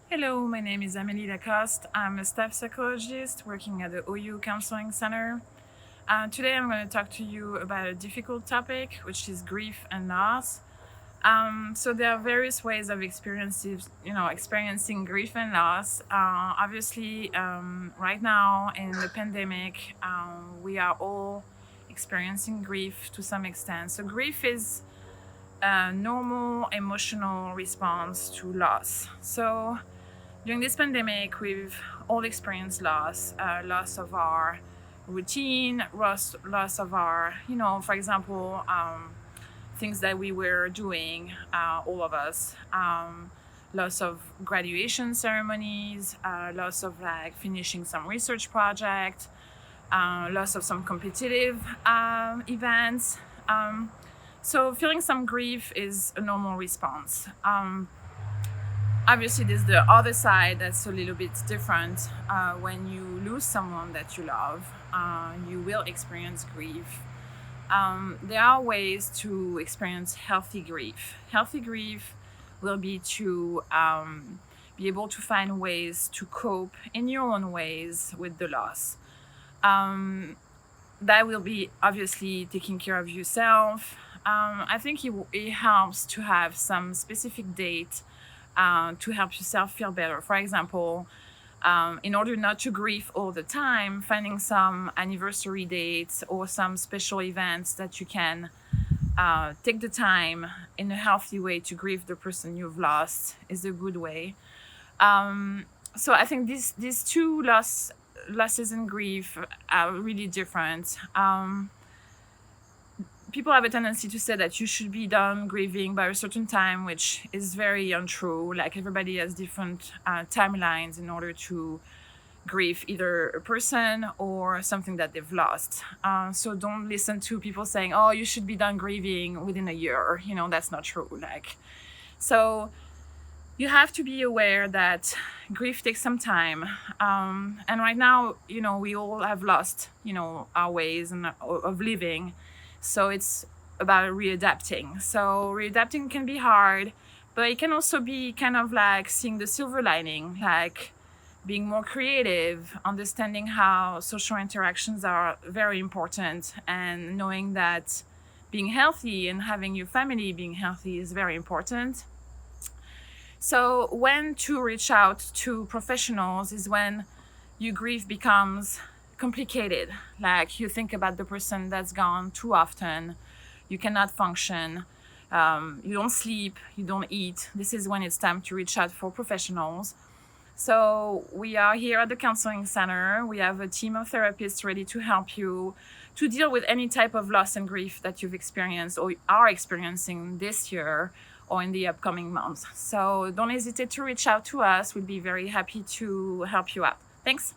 Hello, my name is Amélie Lacoste. I'm a staff psychologist working at the OU Counseling Center. Today I'm going to talk to you about a difficult topic, which is grief and loss. So there are various ways of experiencing grief and loss. Obviously, right now in the pandemic, we are all experiencing grief to some extent. So grief is a normal emotional response to loss. So during this pandemic, we've all experienced loss, loss of our routine, loss of our, for example, things that we were doing, all of us. Loss of graduation ceremonies, loss of like finishing some research project, loss of some competitive events. So feeling some grief is a normal response. Obviously, there's the other side that's a little bit different. When you lose someone that you love, you will experience grief. There are ways to experience healthy grief. Healthy grief will be to be able to find ways to cope in your own ways with the loss. That will be obviously taking care of yourself. I think it helps to have some specific date to help yourself feel better. For example, in order not to grieve all the time, finding some anniversary dates or some special events that you can take the time in a healthy way to grieve the person you've lost is a good way. So I think these two losses and grief are really different. People have a tendency to say that you should be done grieving by a certain time, which is very untrue. Like everybody has different timelines in order to grieve either a person or something that they've lost. So don't listen to people saying, "Oh, you should be done grieving within a year." That's not true. So you have to be aware that grief takes some time. And right now, we all have lost, our ways of living. So it's about readapting. So readapting can be hard, but it can also be kind of like seeing the silver lining, like being more creative, understanding how social interactions are very important, and knowing that being healthy and having your family being healthy is very important. So when to reach out to professionals is when your grief becomes complicated. Like you think about the person that's gone too often, you cannot function, you don't sleep, you don't eat. This is when it's time to reach out for professionals. So we are here at the counseling center. We have a team of therapists ready to help you to deal with any type of loss and grief that you've experienced or are experiencing this year or in the upcoming months. So don't hesitate to reach out to us. We'll be very happy to help you out. Thanks.